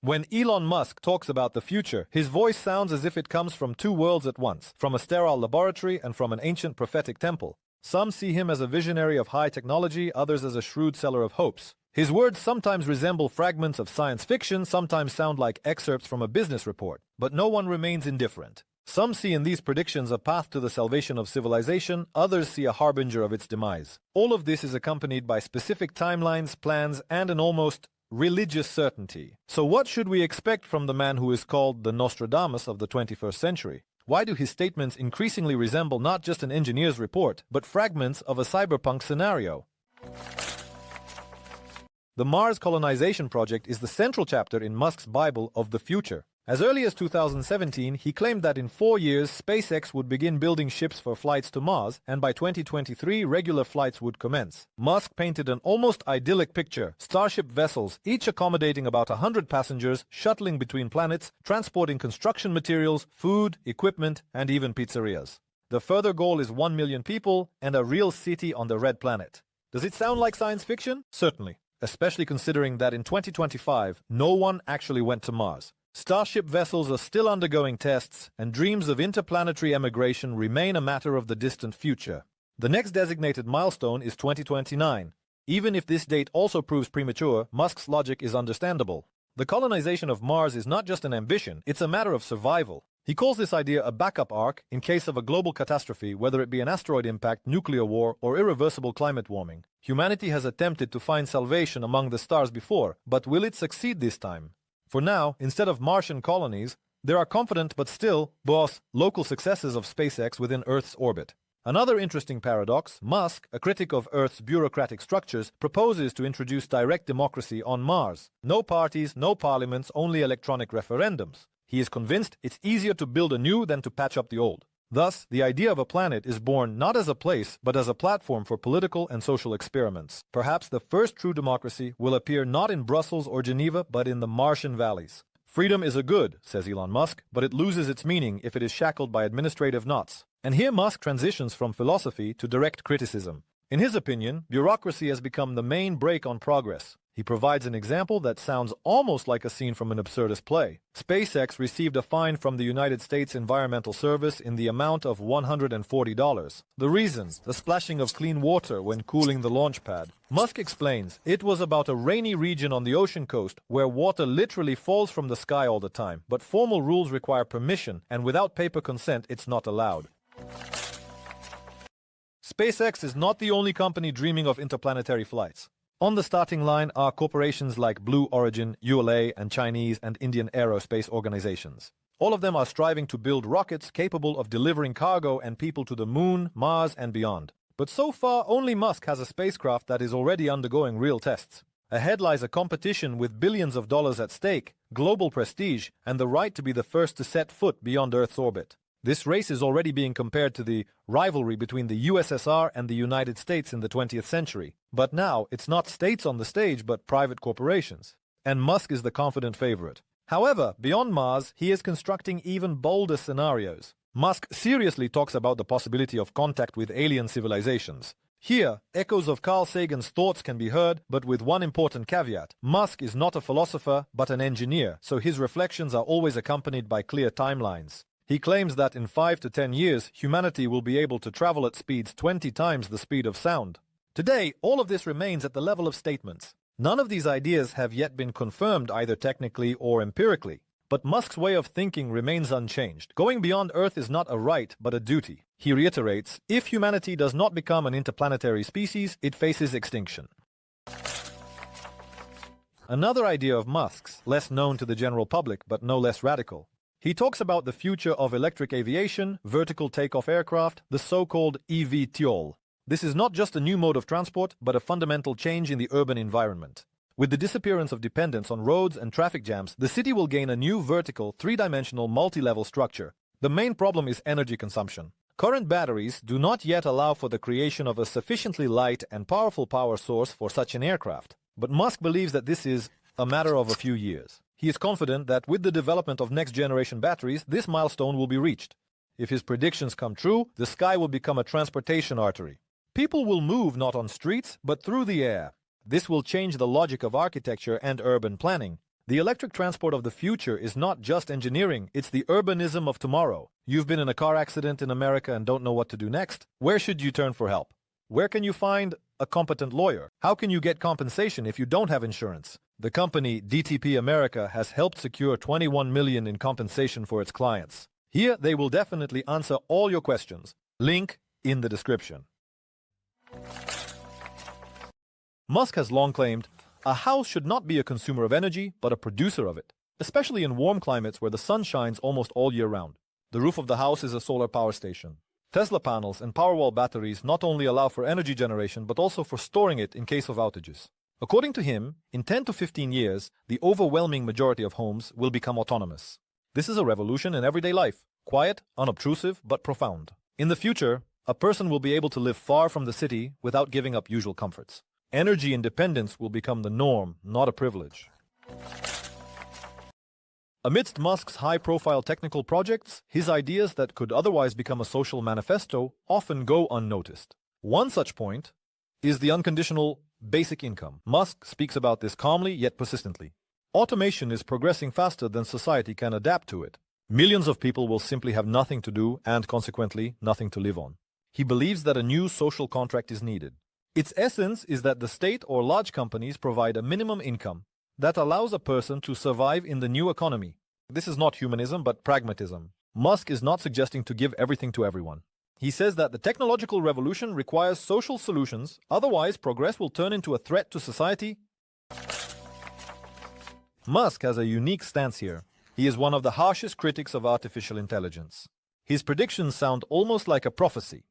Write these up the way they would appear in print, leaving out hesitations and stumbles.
When Elon Musk talks about the future, his voice sounds as if it comes from two worlds at once, from a sterile laboratory and from an ancient prophetic temple. Some see him as a visionary of high technology, others as a shrewd seller of hopes. His words sometimes resemble fragments of science fiction, sometimes sound like excerpts from a business report. But no one remains indifferent. Some see in these predictions a path to the salvation of civilization, others see a harbinger of its demise. All of this is accompanied by specific timelines, plans, and an almost religious certainty. So what should we expect from the man who is called the Nostradamus of the 21st century? Why do his statements increasingly resemble not just an engineer's report, but fragments of a cyberpunk scenario? The Mars colonization project is the central chapter in Musk's Bible of the future. As early as 2017, he claimed that in 4 years, SpaceX would begin building ships for flights to Mars, and by 2023, regular flights would commence. Musk painted an almost idyllic picture: Starship vessels, each accommodating about 100 passengers, shuttling between planets, transporting construction materials, food, equipment, and even pizzerias. The further goal is 1 million people and a real city on the red planet. Does it sound like science fiction? Certainly, especially considering that in 2025, no one actually went to Mars. Starship vessels are still undergoing tests, and dreams of interplanetary emigration remain a matter of the distant future. The next designated milestone is 2029. Even if this date also proves premature, Musk's logic is understandable. The colonization of Mars is not just an ambition, it's a matter of survival. He calls this idea a backup arc in case of a global catastrophe, whether it be an asteroid impact, nuclear war, or irreversible climate warming. Humanity has attempted to find salvation among the stars before, but will it succeed this time? For now, instead of Martian colonies, there are confident but still, local successes of SpaceX within Earth's orbit. Another interesting paradox: Musk, a critic of Earth's bureaucratic structures, proposes to introduce direct democracy on Mars. No parties, no parliaments, only electronic referendums. He is convinced it's easier to build a new than to patch up the old. Thus, the idea of a planet is born not as a place, but as a platform for political and social experiments. Perhaps the first true democracy will appear not in Brussels or Geneva, but in the Martian valleys. Freedom is a good, says Elon Musk, but it loses its meaning if it is shackled by administrative knots. And here Musk transitions from philosophy to direct criticism. In his opinion, bureaucracy has become the main brake on progress. He provides an example that sounds almost like a scene from an absurdist play. SpaceX received a fine from the United States Environmental Service in the amount of $140. The reason? The splashing of clean water when cooling the launch pad. Musk explains it was about a rainy region on the ocean coast where water literally falls from the sky all the time, but formal rules require permission, and without paper consent, it's not allowed. SpaceX is not the only company dreaming of interplanetary flights. On the starting line are corporations like Blue Origin, ULA, and Chinese and Indian aerospace organizations. All of them are striving to build rockets capable of delivering cargo and people to the moon, Mars, and beyond. But so far, only Musk has a spacecraft that is already undergoing real tests. Ahead lies a competition with billions of dollars at stake, global prestige, and the right to be the first to set foot beyond Earth's orbit. This race is already being compared to the rivalry between the USSR and the United States in the 20th century. But now, it's not states on the stage, but private corporations. And Musk is the confident favorite. However, beyond Mars, he is constructing even bolder scenarios. Musk seriously talks about the possibility of contact with alien civilizations. Here, echoes of Carl Sagan's thoughts can be heard, but with one important caveat. Musk is not a philosopher, but an engineer, so his reflections are always accompanied by clear timelines. He claims that in 5 to 10 years, humanity will be able to travel at speeds 20 times the speed of sound. Today, all of this remains at the level of statements. None of these ideas have yet been confirmed either technically or empirically. But Musk's way of thinking remains unchanged. Going beyond Earth is not a right, but a duty. He reiterates, if humanity does not become an interplanetary species, it faces extinction. Another idea of Musk's, less known to the general public but no less radical. He talks about the future of electric aviation, vertical takeoff aircraft, the so-called eVTOL. This is not just a new mode of transport, but a fundamental change in the urban environment. With the disappearance of dependence on roads and traffic jams, the city will gain a new vertical, three-dimensional, multi-level structure. The main problem is energy consumption. Current batteries do not yet allow for the creation of a sufficiently light and powerful power source for such an aircraft. But Musk believes that this is a matter of a few years. He is confident that with the development of next-generation batteries, this milestone will be reached. If his predictions come true, the sky will become a transportation artery. People will move not on streets, but through the air. This will change the logic of architecture and urban planning. The electric transport of the future is not just engineering, it's the urbanism of tomorrow. You've been in a car accident in America and don't know what to do next? Where should you turn for help? Where can you find a competent lawyer? How can you get compensation if you don't have insurance? The company DTP America has helped secure $21 million in compensation for its clients. Here, they will definitely answer all your questions. Link in the description. Musk has long claimed, a house should not be a consumer of energy, but a producer of it, especially in warm climates where the sun shines almost all year round. The roof of the house is a solar power station. Tesla panels and Powerwall batteries not only allow for energy generation, but also for storing it in case of outages. According to him, in 10 to 15 years, the overwhelming majority of homes will become autonomous. This is a revolution in everyday life, quiet, unobtrusive, but profound. In the future, a person will be able to live far from the city without giving up usual comforts. Energy independence will become the norm, not a privilege. Amidst Musk's high-profile technical projects, his ideas that could otherwise become a social manifesto often go unnoticed. One such point is the unconditional basic income. Musk speaks about this calmly yet persistently. Automation is progressing faster than society can adapt to it. Millions of people will simply have nothing to do and, consequently, nothing to live on. He believes that a new social contract is needed. Its essence is that the state or large companies provide a minimum income that allows a person to survive in the new economy. This is not humanism, but pragmatism. Musk is not suggesting to give everything to everyone. He says that the technological revolution requires social solutions, otherwise progress will turn into a threat to society. Musk has a unique stance here. He is one of the harshest critics of artificial intelligence. His predictions sound almost like a prophecy.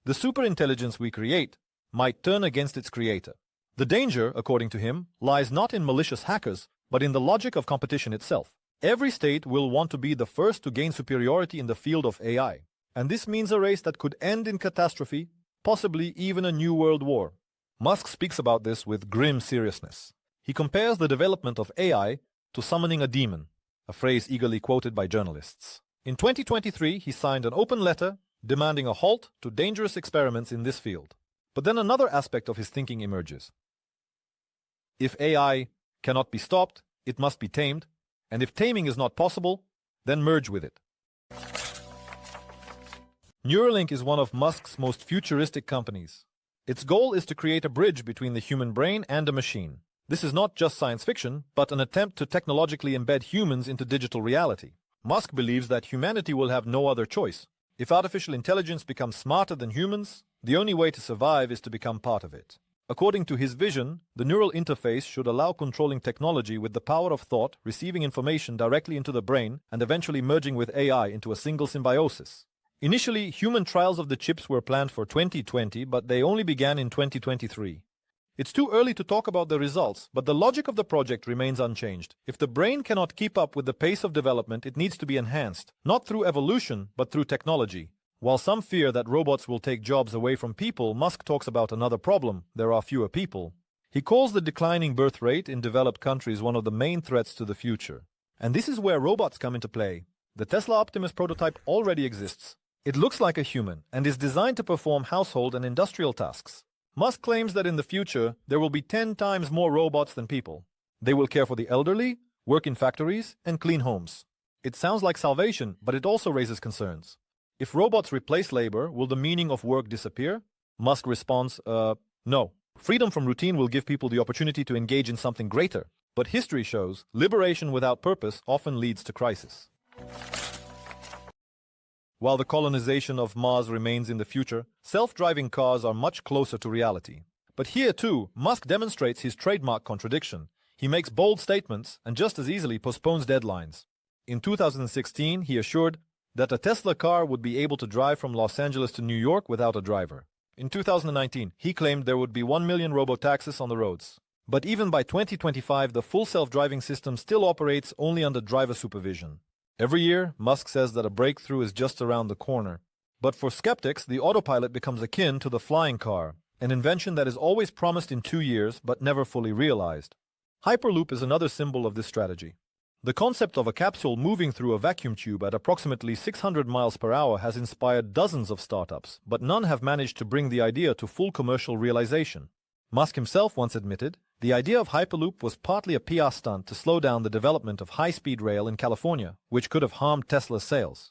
The superintelligence we create might turn against its creator. The danger, according to him, lies not in malicious hackers, but in the logic of competition itself. Every state will want to be the first to gain superiority in the field of AI. And this means a race that could end in catastrophe, possibly even a new world war. Musk speaks about this with grim seriousness. He compares the development of AI to summoning a demon, a phrase eagerly quoted by journalists. In 2023, he signed an open letter demanding a halt to dangerous experiments in this field. But then another aspect of his thinking emerges. If AI cannot be stopped, it must be tamed, and if taming is not possible, then merge with it. Neuralink is one of Musk's most futuristic companies. Its goal is to create a bridge between the human brain and a machine. This is not just science fiction, but an attempt to technologically embed humans into digital reality. Musk believes that humanity will have no other choice. If artificial intelligence becomes smarter than humans, the only way to survive is to become part of it. According to his vision, the neural interface should allow controlling technology with the power of thought, receiving information directly into the brain, and eventually merging with AI into a single symbiosis. Initially, human trials of the chips were planned for 2020, but they only began in 2023. It's too early to talk about the results, but the logic of the project remains unchanged. If the brain cannot keep up with the pace of development, it needs to be enhanced, not through evolution, but through technology. While some fear that robots will take jobs away from people, Musk talks about another problem: there are fewer people. He calls the declining birth rate in developed countries one of the main threats to the future. And this is where robots come into play. The Tesla Optimus prototype already exists. It looks like a human and is designed to perform household and industrial tasks. Musk claims that in the future, there will be 10 times more robots than people. They will care for the elderly, work in factories, and clean homes. It sounds like salvation, but it also raises concerns. If robots replace labor, will the meaning of work disappear? Musk responds, no. Freedom from routine will give people the opportunity to engage in something greater. But history shows liberation without purpose often leads to crisis. While the colonization of Mars remains in the future, self-driving cars are much closer to reality. But here too, Musk demonstrates his trademark contradiction. He makes bold statements and just as easily postpones deadlines. In 2016, he assured that a Tesla car would be able to drive from Los Angeles to New York without a driver. In 2019, he claimed there would be 1 million robotaxis on the roads. But even by 2025, the full self-driving system still operates only under driver supervision. Every year, Musk says that a breakthrough is just around the corner. But for skeptics, the autopilot becomes akin to the flying car, an invention that is always promised in 2 years but never fully realized. Hyperloop is another symbol of this strategy. The concept of a capsule moving through a vacuum tube at approximately 600 miles per hour has inspired dozens of startups, but none have managed to bring the idea to full commercial realization. Musk himself once admitted, The idea of Hyperloop was partly a PR stunt to slow down the development of high-speed rail in California, which could have harmed Tesla's sales.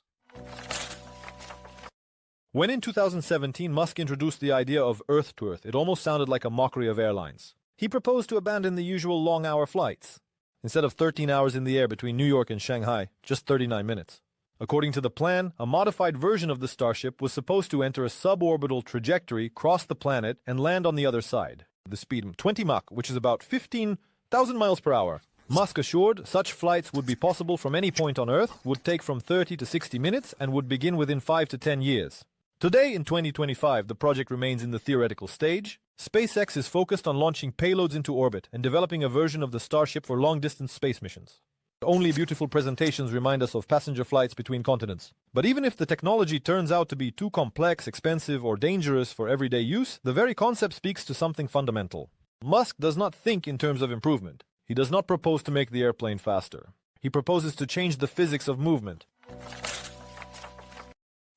When in 2017 Musk introduced the idea of Earth-to-Earth, it almost sounded like a mockery of airlines. He proposed to abandon the usual long-hour flights. Instead of 13 hours in the air between New York and Shanghai, just 39 minutes. According to the plan, a modified version of the Starship was supposed to enter a suborbital trajectory, cross the planet, and land on the other side. The speed 20 Mach, which is about 15,000 miles per hour. Musk assured such flights would be possible from any point on Earth, would take from 30 to 60 minutes, and would begin within 5 to 10 years. Today, in 2025, the project remains in the theoretical stage. SpaceX is focused on launching payloads into orbit and developing a version of the Starship for long-distance space missions. Only beautiful presentations remind us of passenger flights between continents. But even if the technology turns out to be too complex, expensive, or dangerous for everyday use, the very concept speaks to something fundamental. Musk does not think in terms of improvement. He does not propose to make the airplane faster. He proposes to change the physics of movement.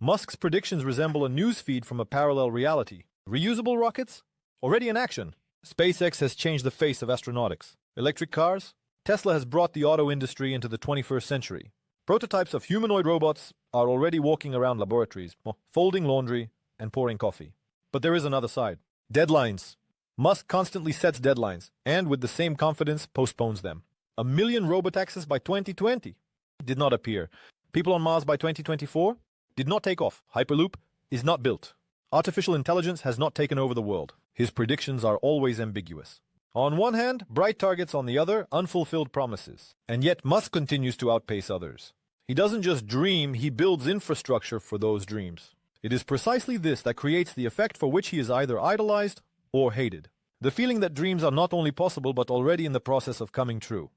Musk's predictions resemble a news feed from a parallel reality. Reusable rockets? Already in action. SpaceX has changed the face of astronautics. Electric cars? Tesla has brought the auto industry into the 21st century. Prototypes of humanoid robots are already walking around laboratories, folding laundry and pouring coffee. But there is another side. Deadlines. Musk constantly sets deadlines, and with the same confidence postpones them. 1 million robotaxis by 2020 did not appear. People on Mars by 2024 did not take off. Hyperloop is not built. Artificial intelligence has not taken over the world. His predictions are always ambiguous. On one hand, bright targets, on the other, unfulfilled promises. And yet Musk continues to outpace others. He doesn't just dream, he builds infrastructure for those dreams. It is precisely this that creates the effect for which he is either idolized or hated. The feeling that dreams are not only possible but already in the process of coming true.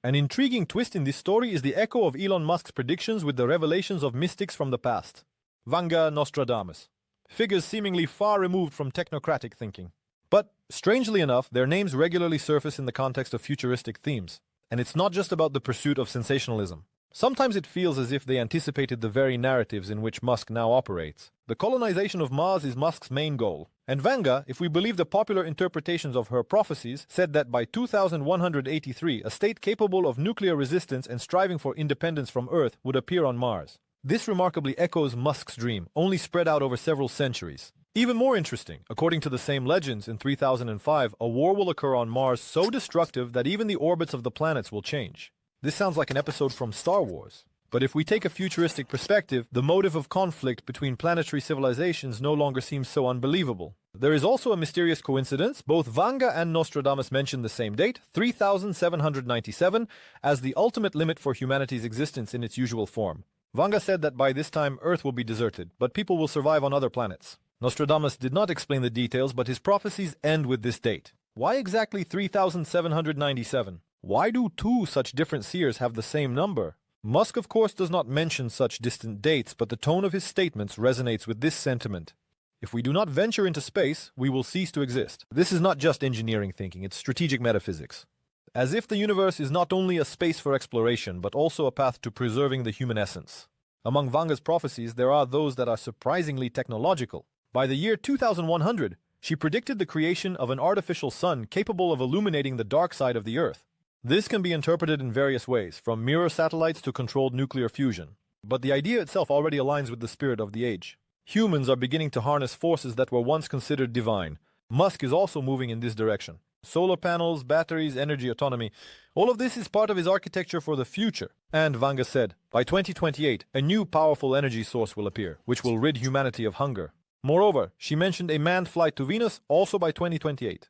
An intriguing twist in this story is the echo of Elon Musk's predictions with the revelations of mystics from the past. Vanga, Nostradamus. Figures seemingly far removed from technocratic thinking. But, strangely enough, their names regularly surface in the context of futuristic themes. And it's not just about the pursuit of sensationalism. Sometimes it feels as if they anticipated the very narratives in which Musk now operates. The colonization of Mars is Musk's main goal. And Vanga, if we believe the popular interpretations of her prophecies, said that by 2183, a state capable of nuclear resistance and striving for independence from Earth would appear on Mars. This remarkably echoes Musk's dream, only spread out over several centuries. Even more interesting, according to the same legends, in 3005, a war will occur on Mars so destructive that even the orbits of the planets will change. This sounds like an episode from Star Wars. But if we take a futuristic perspective, the motive of conflict between planetary civilizations no longer seems so unbelievable. There is also a mysterious coincidence. Both Vanga and Nostradamus mention the same date, 3797, as the ultimate limit for humanity's existence in its usual form. Vanga said that by this time Earth will be deserted, but people will survive on other planets. Nostradamus did not explain the details, but his prophecies end with this date. Why exactly 3797? Why do two such different seers have the same number? Musk, of course, does not mention such distant dates, but the tone of his statements resonates with this sentiment. If we do not venture into space, we will cease to exist. This is not just engineering thinking, it's strategic metaphysics. As if the universe is not only a space for exploration, but also a path to preserving the human essence. Among Vanga's prophecies, there are those that are surprisingly technological. By the year 2100, she predicted the creation of an artificial sun capable of illuminating the dark side of the Earth. This can be interpreted in various ways, from mirror satellites to controlled nuclear fusion. But the idea itself already aligns with the spirit of the age. Humans are beginning to harness forces that were once considered divine. Musk is also moving in this direction. Solar panels, batteries, energy autonomy. All of this is part of his architecture for the future. And Vanga said, by 2028, a new powerful energy source will appear, which will rid humanity of hunger. Moreover, she mentioned a manned flight to Venus also by 2028.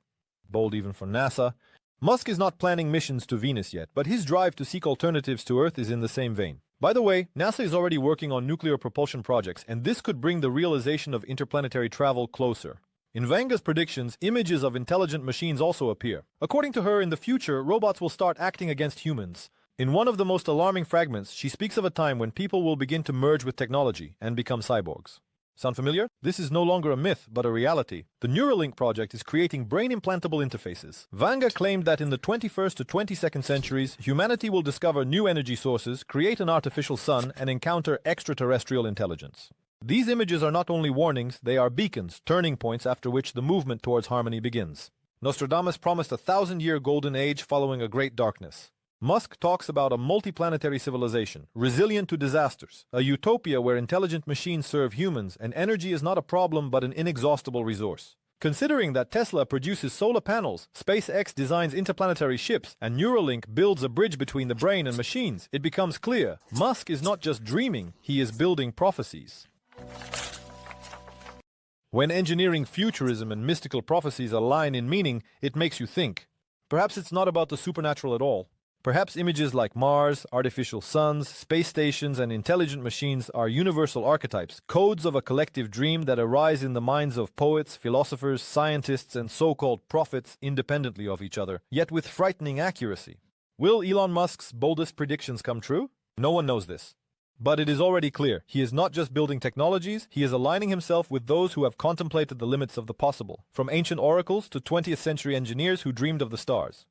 Bold even for NASA. Musk is not planning missions to Venus yet, but his drive to seek alternatives to Earth is in the same vein. By the way, NASA is already working on nuclear propulsion projects, and this could bring the realization of interplanetary travel closer. In Vanga's predictions, images of intelligent machines also appear. According to her, in the future, robots will start acting against humans. In one of the most alarming fragments, she speaks of a time when people will begin to merge with technology and become cyborgs. Sound familiar? This is no longer a myth, but a reality. The Neuralink project is creating brain-implantable interfaces. Vanga claimed that in the 21st to 22nd centuries, humanity will discover new energy sources, create an artificial sun, and encounter extraterrestrial intelligence. These images are not only warnings, they are beacons, turning points after which the movement towards harmony begins. Nostradamus promised a 1,000-year golden age following a great darkness. Musk talks about a multiplanetary civilization, resilient to disasters, a utopia where intelligent machines serve humans and energy is not a problem but an inexhaustible resource. Considering that Tesla produces solar panels, SpaceX designs interplanetary ships, and Neuralink builds a bridge between the brain and machines, it becomes clear Musk is not just dreaming, he is building prophecies. When engineering futurism and mystical prophecies align in meaning, it makes you think. Perhaps it's not about the supernatural at all. Perhaps images like Mars, artificial suns, space stations, and intelligent machines are universal archetypes, codes of a collective dream that arise in the minds of poets, philosophers, scientists, and so-called prophets independently of each other, yet with frightening accuracy. Will Elon Musk's boldest predictions come true? No one knows this. But it is already clear, he is not just building technologies, he is aligning himself with those who have contemplated the limits of the possible, from ancient oracles to 20th century engineers who dreamed of the stars.